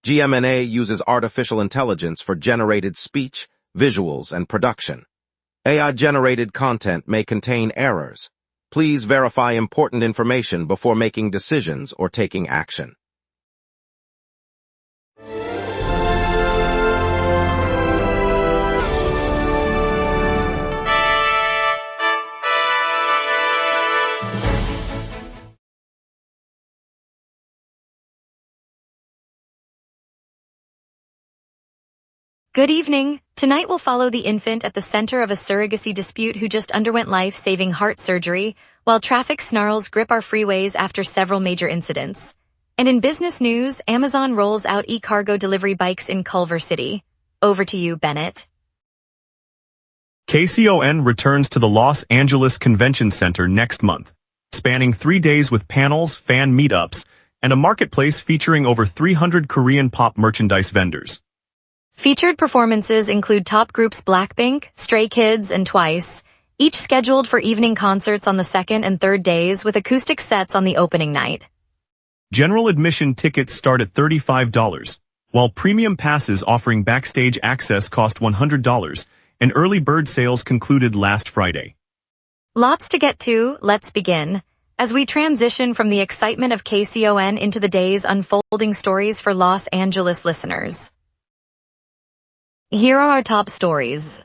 gmna uses artificial intelligence for generated speech, visuals, and production. AI-generated content may contain errors. Please verify important information before making decisions or taking action. Good evening. Tonight we'll follow the infant at the center of a surrogacy dispute who just underwent life-saving heart surgery, while traffic snarls grip our freeways after several major incidents. And in business news, Amazon rolls out e-cargo delivery bikes in Culver City. Over to you, Bennett. KCON returns to the Los Angeles Convention Center next month, spanning 3 days with panels, fan meetups, and a marketplace featuring over 300 Korean pop merchandise vendors. Featured performances include top groups Blackpink, Stray Kids, and Twice, each scheduled for evening concerts on the second and third days with acoustic sets on the opening night. General admission tickets start at $35, while premium passes offering backstage access cost $100, and early bird sales concluded last Friday. Lots to get to, let's begin. As we transition from the excitement of KCON into the day's unfolding stories for Los Angeles listeners. Here are our top stories.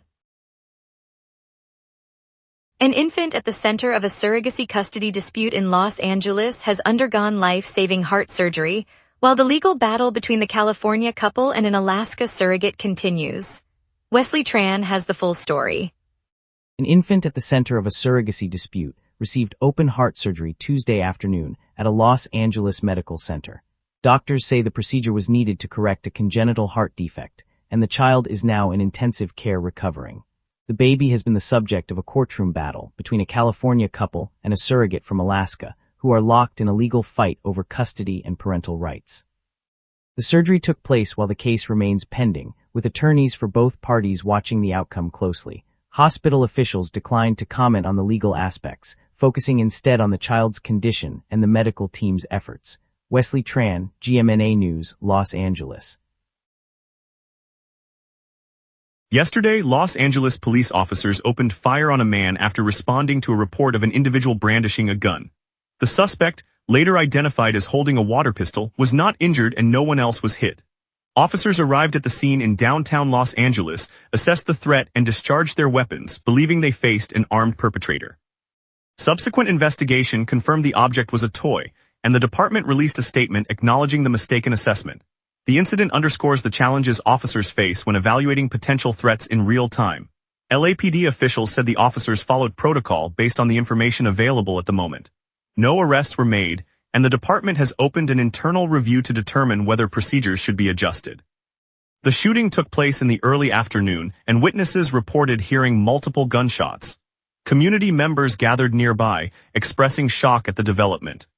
An infant at the center of a surrogacy custody dispute in Los Angeles has undergone life-saving heart surgery, while the legal battle between the California couple and an Alaska surrogate continues. Wesley Tran has the full story. An infant at the center of a surrogacy dispute received open heart surgery Tuesday afternoon at a Los Angeles medical center. Doctors say the procedure was needed to correct a congenital heart defect, and the child is now in intensive care recovering. The baby has been the subject of a courtroom battle between a California couple and a surrogate from Alaska, who are locked in a legal fight over custody and parental rights. The surgery took place while the case remains pending, with attorneys for both parties watching the outcome closely. Hospital officials declined to comment on the legal aspects, focusing instead on the child's condition and the medical team's efforts. Wesley Tran, GMNA News, Los Angeles. Yesterday, Los Angeles police officers opened fire on a man after responding to a report of an individual brandishing a gun. The suspect, later identified as holding a water pistol, was not injured and no one else was hit. Officers arrived at the scene in downtown Los Angeles, assessed the threat and discharged their weapons, believing they faced an armed perpetrator. Subsequent investigation confirmed the object was a toy, and the department released a statement acknowledging the mistaken assessment. The incident underscores the challenges officers face when evaluating potential threats in real time. LAPD officials said the officers followed protocol based on the information available at the moment. No arrests were made, and the department has opened an internal review to determine whether procedures should be adjusted. The shooting took place in the early afternoon, and witnesses reported hearing multiple gunshots. Community members gathered nearby, expressing shock at the development.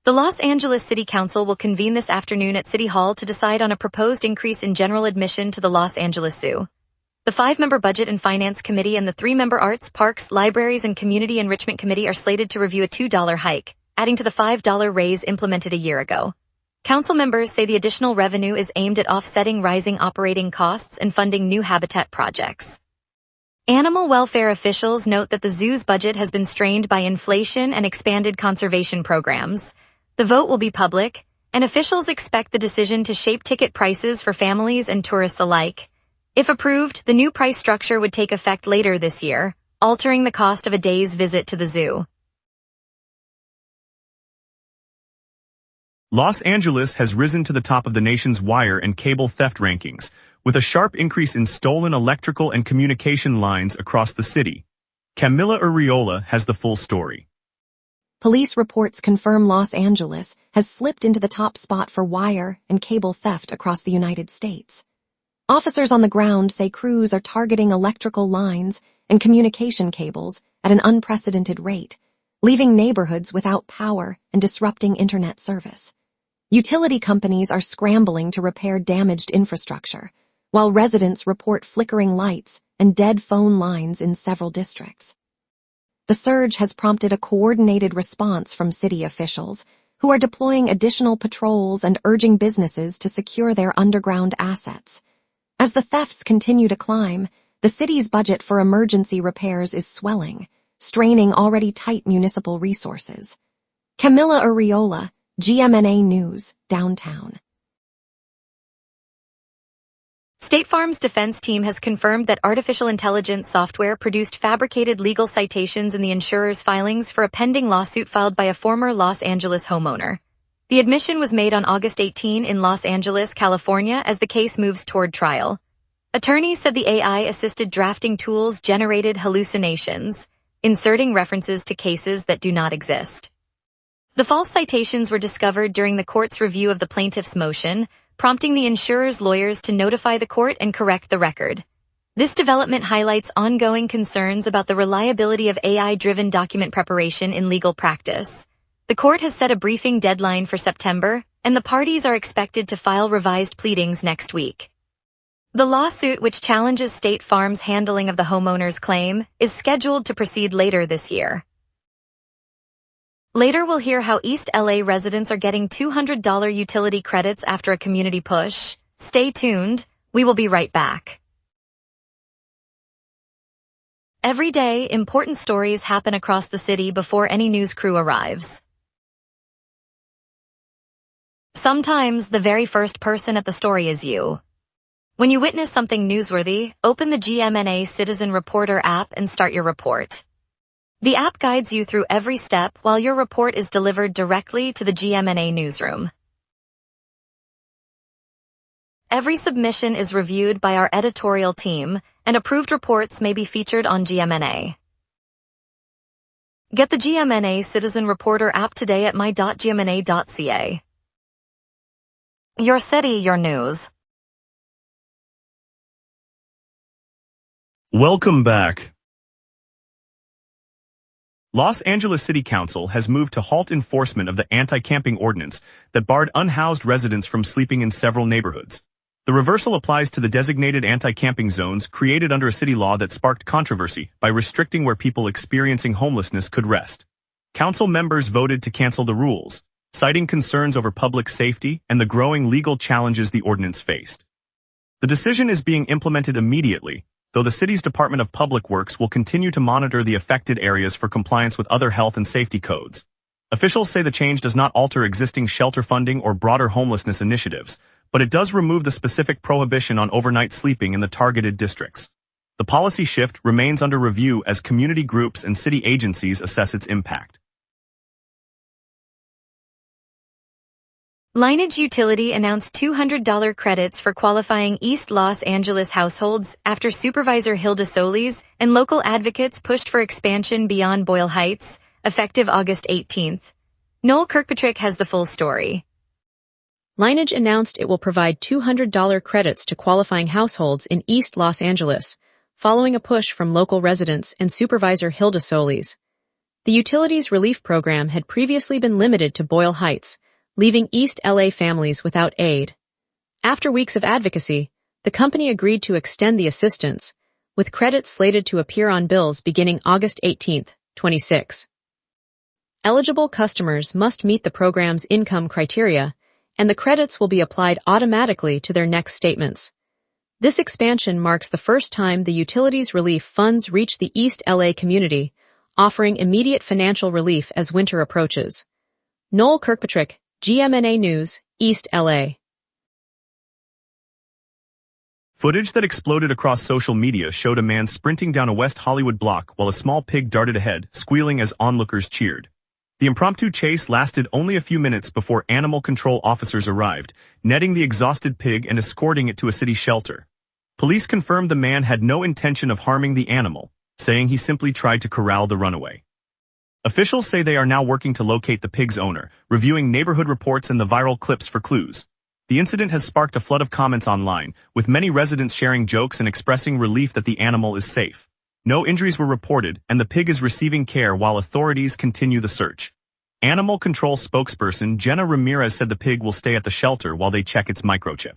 The Los Angeles City Council will convene this afternoon at City Hall to decide on a proposed increase in general admission to the Los Angeles Zoo. The 5-member Budget and Finance Committee and the 3-member Arts, Parks, Libraries, and Community Enrichment Committee are slated to review a $2 hike, adding to the $5 raise implemented a year ago. Council members say the additional revenue is aimed at offsetting rising operating costs and funding new habitat projects. Animal welfare officials note that the zoo's budget has been strained by inflation and expanded conservation programs. The vote will be public, and officials expect the decision to shape ticket prices for families and tourists alike. If approved, the new price structure would take effect later this year, altering the cost of a day's visit to the zoo. Los Angeles has risen to the top of the nation's wire and cable theft rankings, with a sharp increase in stolen electrical and communication lines across the city. Camila Uriola has the full story. Police reports confirm Los Angeles has slipped into the top spot for wire and cable theft across the United States. Officers on the ground say crews are targeting electrical lines and communication cables at an unprecedented rate, leaving neighborhoods without power and disrupting internet service. Utility companies are scrambling to repair damaged infrastructure, while residents report flickering lights and dead phone lines in several districts. The surge has prompted a coordinated response from city officials, who are deploying additional patrols and urging businesses to secure their underground assets. As the thefts continue to climb, the city's budget for emergency repairs is swelling, straining already tight municipal resources. Camilla Uriola, GMNA News, Downtown. State Farm's defense team has confirmed that artificial intelligence software produced fabricated legal citations in the insurer's filings for a pending lawsuit filed by a former Los Angeles homeowner. The admission was made on August 18 in Los Angeles, California, as the case moves toward trial. Attorneys said the AI-assisted drafting tools generated hallucinations, inserting references to cases that do not exist. The false citations were discovered during the court's review of the plaintiff's motion, prompting the insurer's lawyers to notify the court and correct the record. This development highlights ongoing concerns about the reliability of AI-driven document preparation in legal practice. The court has set a briefing deadline for September, and the parties are expected to file revised pleadings next week. The lawsuit, which challenges State Farm's handling of the homeowner's claim, is scheduled to proceed later this year. Later we'll hear how East LA residents are getting $200 utility credits after a community push. Stay tuned, we will be right back. Every day, important stories happen across the city before any news crew arrives. Sometimes the very first person at the story is you. When you witness something newsworthy, open the GMNA Citizen Reporter app and start your report. The app guides you through every step while your report is delivered directly to the GMNA newsroom. Every submission is reviewed by our editorial team, and approved reports may be featured on GMNA. Get the GMNA Citizen Reporter app today at my.gmna.ca. Your city, your news. Welcome back. Los Angeles City Council has moved to halt enforcement of the anti-camping ordinance that barred unhoused residents from sleeping in several neighborhoods. The reversal applies to the designated anti-camping zones created under a city law that sparked controversy by restricting where people experiencing homelessness could rest. Council members voted to cancel the rules, citing concerns over public safety and the growing legal challenges the ordinance faced. The decision is being implemented immediately, though the city's Department of Public Works will continue to monitor the affected areas for compliance with other health and safety codes. Officials say the change does not alter existing shelter funding or broader homelessness initiatives, but it does remove the specific prohibition on overnight sleeping in the targeted districts. The policy shift remains under review as community groups and city agencies assess its impact. Lineage Utility announced $200 credits for qualifying East Los Angeles households after Supervisor Hilda Solis and local advocates pushed for expansion beyond Boyle Heights, effective August 18. Noel Kirkpatrick has the full story. Lineage announced it will provide $200 credits to qualifying households in East Los Angeles, following a push from local residents and Supervisor Hilda Solis. The utilities relief program had previously been limited to Boyle Heights, leaving East LA families without aid. After weeks of advocacy, the company agreed to extend the assistance, with credits slated to appear on bills beginning August 18, 26. Eligible customers must meet the program's income criteria, and the credits will be applied automatically to their next statements. This expansion marks the first time the utilities relief funds reach the East LA community, offering immediate financial relief as winter approaches. Noel Kirkpatrick, GMNA News, East LA. Footage that exploded across social media showed a man sprinting down a West Hollywood block while a small pig darted ahead, squealing as onlookers cheered. The impromptu chase lasted only a few minutes before animal control officers arrived, netting the exhausted pig and escorting it to a city shelter. Police confirmed the man had no intention of harming the animal, saying he simply tried to corral the runaway. Officials say they are now working to locate the pig's owner, reviewing neighborhood reports and the viral clips for clues. The incident has sparked a flood of comments online, with many residents sharing jokes and expressing relief that the animal is safe. No injuries were reported, and the pig is receiving care while authorities continue the search. Animal control spokesperson Jenna Ramirez said the pig will stay at the shelter while they check its microchip.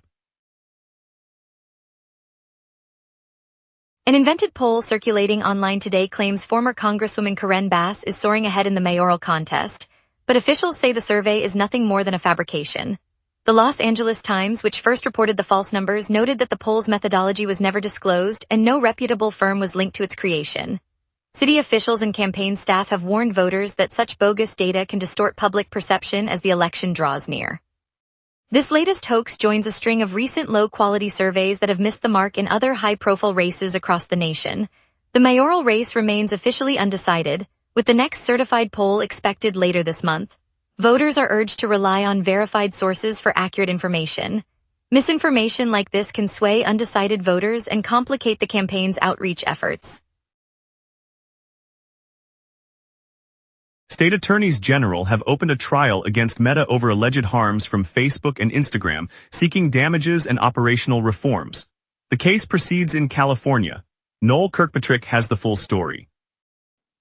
An invented poll circulating online today claims former Congresswoman Karen Bass is soaring ahead in the mayoral contest, but officials say the survey is nothing more than a fabrication. The Los Angeles Times, which first reported the false numbers, noted that the poll's methodology was never disclosed and no reputable firm was linked to its creation. City officials and campaign staff have warned voters that such bogus data can distort public perception as the election draws near. This latest hoax joins a string of recent low-quality surveys that have missed the mark in other high-profile races across the nation. The mayoral race remains officially undecided, with the next certified poll expected later this month. Voters are urged to rely on verified sources for accurate information. Misinformation like this can sway undecided voters and complicate the campaign's outreach efforts. State attorneys general have opened a trial against Meta over alleged harms from Facebook and Instagram, seeking damages and operational reforms. The case proceeds in California. Noel Kirkpatrick has the full story.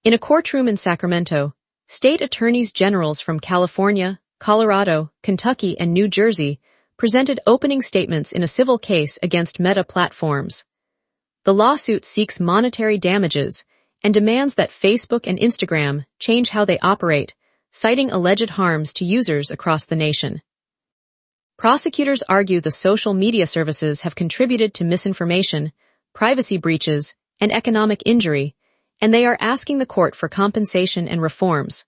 In a courtroom in Sacramento, state attorneys generals from California, Colorado, Kentucky, and New Jersey presented opening statements in a civil case against Meta Platforms. The lawsuit seeks monetary damages and demands that Facebook and Instagram change how they operate, citing alleged harms to users across the nation. Prosecutors argue the social media services have contributed to misinformation, privacy breaches, and economic injury, and they are asking the court for compensation and reforms.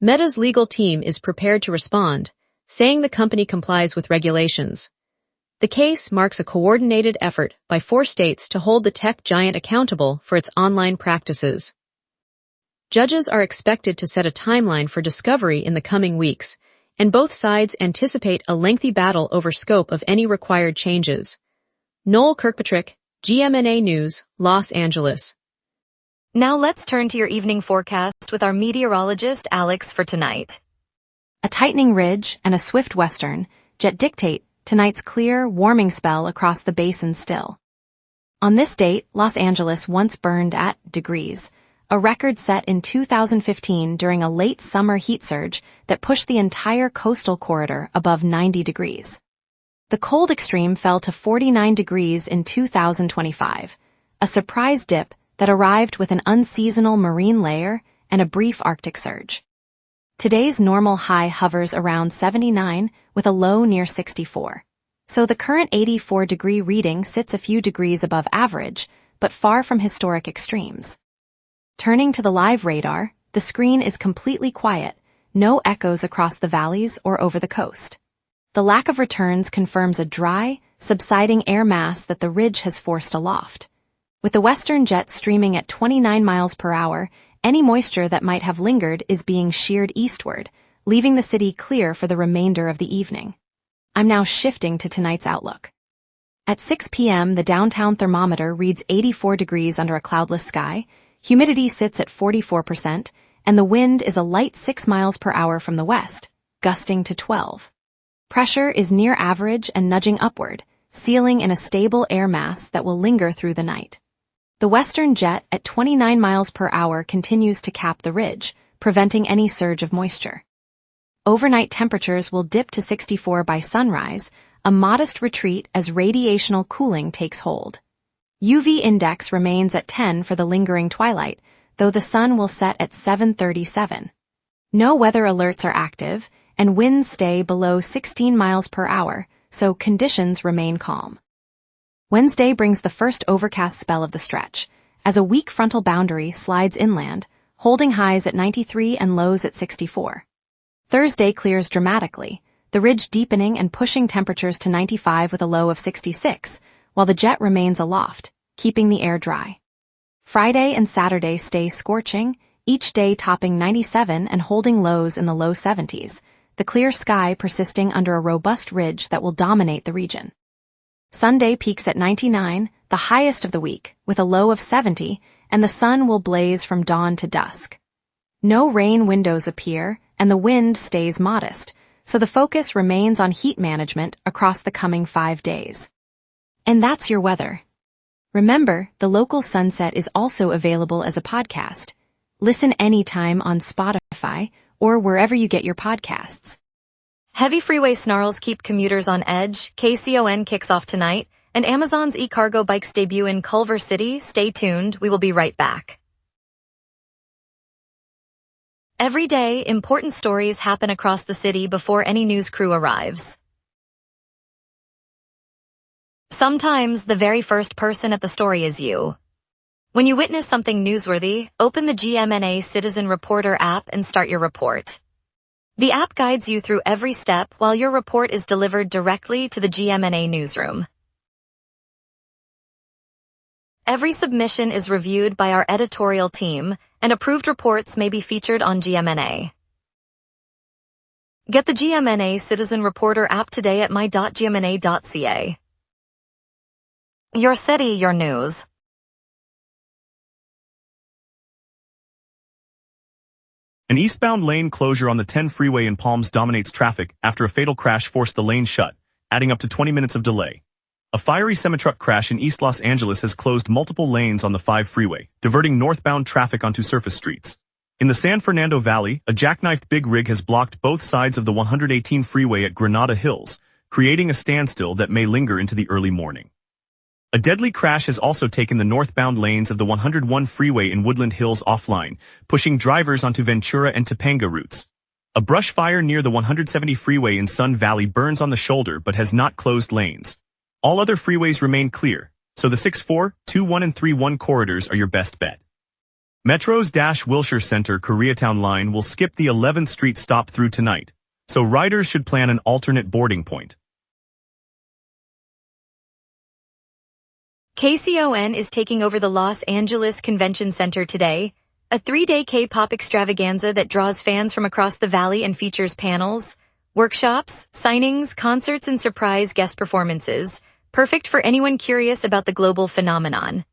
Meta's legal team is prepared to respond, saying the company complies with regulations. The case marks a coordinated effort by 4 states to hold the tech giant accountable for its online practices. Judges are expected to set a timeline for discovery in the coming weeks, and both sides anticipate a lengthy battle over scope of any required changes. Noel Kirkpatrick, GMNA News, Los Angeles. Now let's turn to your evening forecast with our meteorologist Alex for tonight. A tightening ridge and a swift western jet dictate tonight's clear, warming spell across the basin still. On this date, Los Angeles once burned at degrees, a record set in 2015 during a late summer heat surge that pushed the entire coastal corridor above 90 degrees. The cold extreme fell to 49 degrees in 2025, a surprise dip that arrived with an unseasonal marine layer and a brief Arctic surge. Today's normal high hovers around 79 with a low near 64. So the current 84-degree reading sits a few degrees above average, but far from historic extremes. Turning to the live radar, the screen is completely quiet, no echoes across the valleys or over the coast. The lack of returns confirms a dry, subsiding air mass that the ridge has forced aloft. With the western jet streaming at 29 miles per hour, any moisture that might have lingered is being sheared eastward, leaving the city clear for the remainder of the evening. I'm now shifting to tonight's outlook. At 6 p.m., the downtown thermometer reads 84 degrees under a cloudless sky, humidity sits at 44%, and the wind is a light 6 miles per hour from the west, gusting to 12. Pressure is near average and nudging upward, sealing in a stable air mass that will linger through the night. The western jet at 29 miles per hour continues to cap the ridge, preventing any surge of moisture. Overnight temperatures will dip to 64 by sunrise, a modest retreat as radiational cooling takes hold. UV index remains at 10 for the lingering twilight, though the sun will set at 7:37. No weather alerts are active, and winds stay below 16 miles per hour, so conditions remain calm. Wednesday brings the first overcast spell of the stretch, as a weak frontal boundary slides inland, holding highs at 93 and lows at 64. Thursday clears dramatically, the ridge deepening and pushing temperatures to 95 with a low of 66, while the jet remains aloft, keeping the air dry. Friday and Saturday stay scorching, each day topping 97 and holding lows in the low 70s, the clear sky persisting under a robust ridge that will dominate the region. Sunday peaks at 99, the highest of the week, with a low of 70, and the sun will blaze from dawn to dusk. No rain windows appear, and the wind stays modest, so the focus remains on heat management across the coming 5 days. And that's your weather. Remember, the local sunset is also available as a podcast. Listen anytime on Spotify or wherever you get your podcasts. Heavy freeway snarls keep commuters on edge, KCON kicks off tonight, and Amazon's e-cargo bikes debut in Culver City. Stay tuned, we will be right back. Every day, important stories happen across the city before any news crew arrives. Sometimes the very first person at the story is you. When you witness something newsworthy, open the GMNA Citizen Reporter app and start your report. The app guides you through every step while your report is delivered directly to the GMNA newsroom. Every submission is reviewed by our editorial team, and approved reports may be featured on GMNA. Get the GMNA Citizen Reporter app today at my.gmna.ca. Your city, your news. An eastbound lane closure on the 10 freeway in Palms dominates traffic after a fatal crash forced the lane shut, adding up to 20 minutes of delay. A fiery semi-truck crash in East Los Angeles has closed multiple lanes on the 5 freeway, diverting northbound traffic onto surface streets. In the San Fernando Valley, a jackknifed big rig has blocked both sides of the 118 freeway at Granada Hills, creating a standstill that may linger into the early morning. A deadly crash has also taken the northbound lanes of the 101 freeway in Woodland Hills offline, pushing drivers onto Ventura and Topanga routes. A brush fire near the 170 freeway in Sun Valley burns on the shoulder but has not closed lanes. All other freeways remain clear, so the 64, 21 and 31 corridors are your best bet. Metro's Wilshire Center Koreatown line will skip the 11th Street stop through tonight, so riders should plan an alternate boarding point. KCON is taking over the Los Angeles Convention Center today, a 3-day K-pop extravaganza that draws fans from across the valley and features panels, workshops, signings, concerts, and surprise guest performances, perfect for anyone curious about the global phenomenon.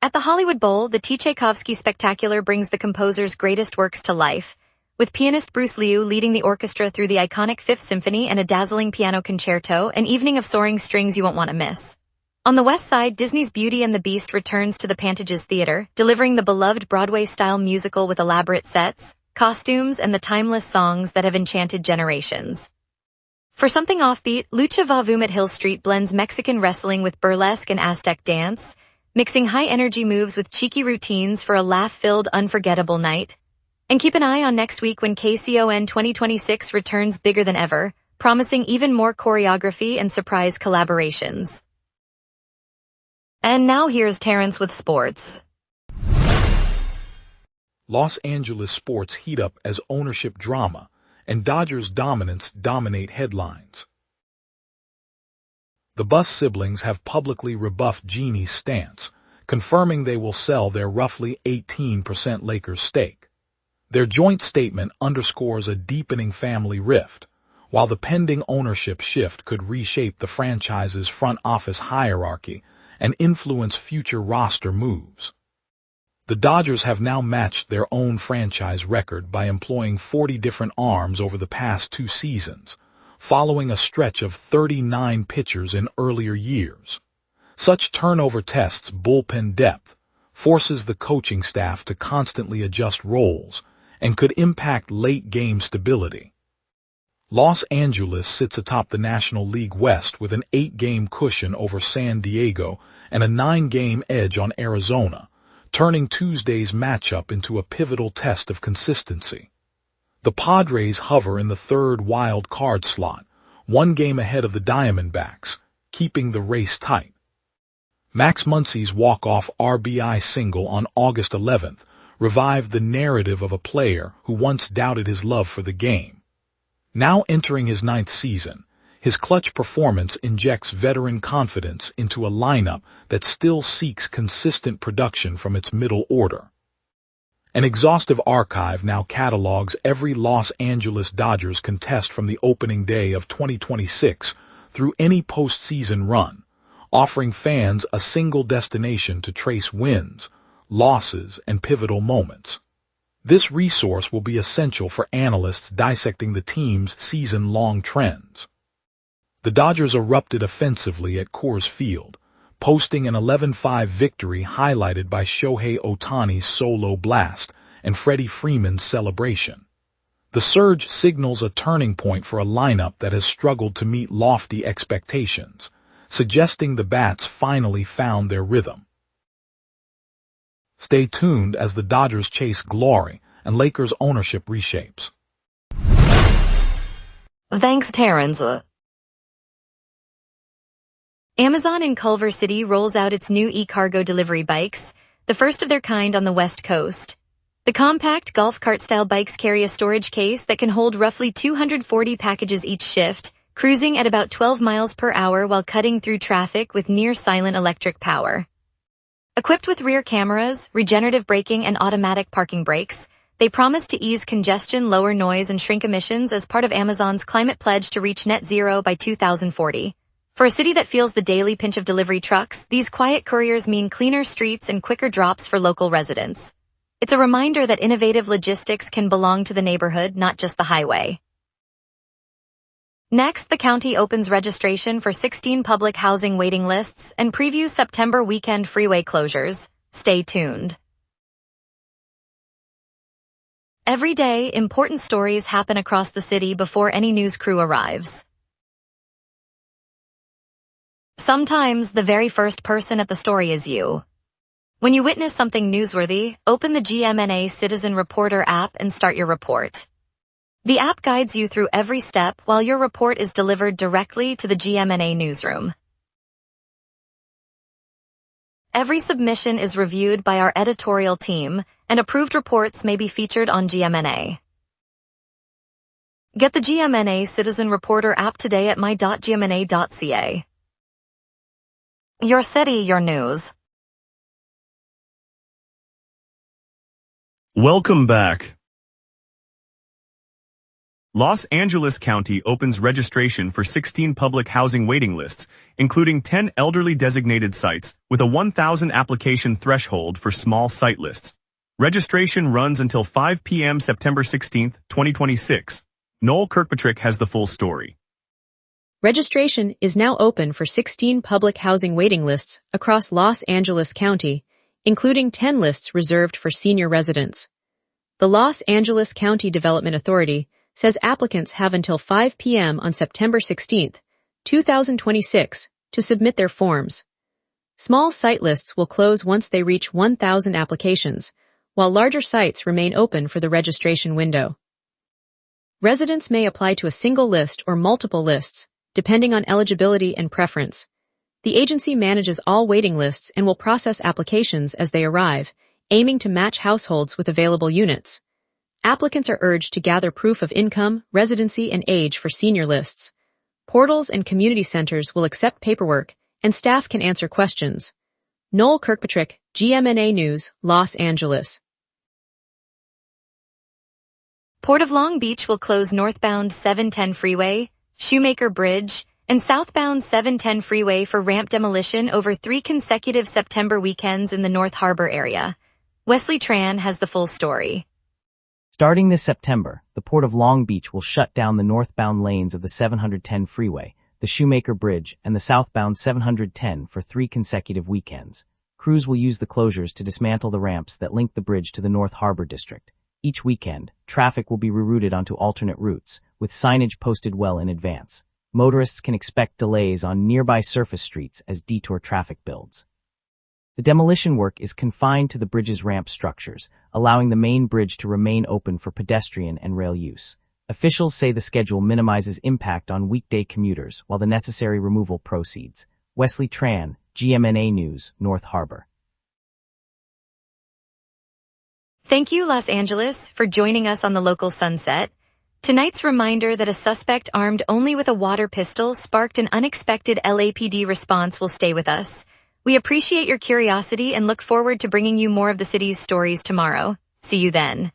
At the Hollywood Bowl, the Tchaikovsky Spectacular brings the composer's greatest works to life, with pianist Bruce Liu leading the orchestra through the iconic Fifth Symphony and a dazzling piano concerto, an evening of soaring strings you won't want to miss. On the west side, Disney's Beauty and the Beast returns to the Pantages Theater, delivering the beloved Broadway-style musical with elaborate sets, costumes, and the timeless songs that have enchanted generations. For something offbeat, Lucha Vavoom at Hill Street blends Mexican wrestling with burlesque and Aztec dance, mixing high-energy moves with cheeky routines for a laugh-filled, unforgettable night. And keep an eye on next week when KCON 2026 returns bigger than ever, promising even more choreography and surprise collaborations. And now here's Terrence with sports. Los Angeles sports heat up as ownership drama and Dodgers dominance dominate headlines. The Buss siblings have publicly rebuffed Genie's stance, confirming they will sell their roughly 18% Lakers stake. Their joint statement underscores a deepening family rift, while the pending ownership shift could reshape the franchise's front office hierarchy and influence future roster moves. The Dodgers have now matched their own franchise record by employing 40 different arms over the past 2 seasons, following a stretch of 39 pitchers in earlier years. Such turnover tests bullpen depth, forces the coaching staff to constantly adjust roles, and could impact late-game stability. Los Angeles sits atop the National League West with an 8-game cushion over San Diego and a 9-game edge on Arizona, turning Tuesday's matchup into a pivotal test of consistency. The Padres hover in the third wild card slot, 1 game ahead of the Diamondbacks, keeping the race tight. Max Muncy's walk-off RBI single on August 11th revived the narrative of a player who once doubted his love for the game. Now entering his 9th season, his clutch performance injects veteran confidence into a lineup that still seeks consistent production from its middle order. An exhaustive archive now catalogs every Los Angeles Dodgers contest from the opening day of 2026 through any postseason run, offering fans a single destination to trace wins, losses, and pivotal moments. This resource will be essential for analysts dissecting the team's season-long trends. The Dodgers erupted offensively at Coors Field, posting an 11-5 victory highlighted by Shohei Ohtani's solo blast and Freddie Freeman's celebration. The surge signals a turning point for a lineup that has struggled to meet lofty expectations, suggesting the bats finally found their rhythm. Stay tuned as the Dodgers chase glory and Lakers ownership reshapes. Thanks, Terrence. Amazon in Culver City rolls out its new e-cargo delivery bikes, the first of their kind on the West Coast. The compact golf cart-style bikes carry a storage case that can hold roughly 240 packages each shift, cruising at about 12 miles per hour while cutting through traffic with near-silent electric power. Equipped with rear cameras, regenerative braking, and automatic parking brakes, they promise to ease congestion, lower noise, and shrink emissions as part of Amazon's climate pledge to reach net zero by 2040. For a city that feels the daily pinch of delivery trucks, these quiet couriers mean cleaner streets and quicker drops for local residents. It's a reminder that innovative logistics can belong to the neighborhood, not just the highway. Next, the county opens registration for 16 public housing waiting lists and previews September weekend freeway closures. Stay tuned. Every day, important stories happen across the city before any news crew arrives. Sometimes the very first person at the story is you. When you witness something newsworthy, open the GMNA Citizen Reporter app and start your report. The app guides you through every step while your report is delivered directly to the GMNA newsroom. Every submission is reviewed by our editorial team, and approved reports may be featured on GMNA. Get the GMNA Citizen Reporter app today at my.gmna.ca. Your city, your news. Welcome back. Los Angeles County opens registration for 16 public housing waiting lists, including 10 elderly designated sites with a 1,000 application threshold for small site lists. Registration runs until 5 p.m. September 16, 2026. Noel Kirkpatrick has the full story. Registration is now open for 16 public housing waiting lists across Los Angeles County, including 10 lists reserved for senior residents. The Los Angeles County Development Authority says applicants have until 5 p.m. on September 16, 2026, to submit their forms. Small site lists will close once they reach 1,000 applications, while larger sites remain open for the registration window. Residents may apply to a single list or multiple lists, depending on eligibility and preference. The agency manages all waiting lists and will process applications as they arrive, aiming to match households with available units. Applicants are urged to gather proof of income, residency, and age for senior lists. Portals and community centers will accept paperwork, and staff can answer questions. Noel Kirkpatrick, GMNA News, Los Angeles. Port of Long Beach will close northbound 710 freeway, Shoemaker Bridge, and southbound 710 freeway for ramp demolition over 3 consecutive September weekends in the North Harbor area. Wesley Tran has the full story. Starting this September, the Port of Long Beach will shut down the northbound lanes of the 710 freeway, the Shoemaker Bridge, and the southbound 710 for 3 consecutive weekends. Crews will use the closures to dismantle the ramps that link the bridge to the North Harbor district. Each weekend, traffic will be rerouted onto alternate routes, with signage posted well in advance. Motorists can expect delays on nearby surface streets as detour traffic builds. The demolition work is confined to the bridge's ramp structures, allowing the main bridge to remain open for pedestrian and rail use. Officials say the schedule minimizes impact on weekday commuters while the necessary removal proceeds. Wesley Tran, GMNA News, North Harbor. Thank you, Los Angeles, for joining us on the local sunset. Tonight's reminder that a suspect armed only with a water pistol sparked an unexpected LAPD response will stay with us. We appreciate your curiosity and look forward to bringing you more of the city's stories tomorrow. See you then.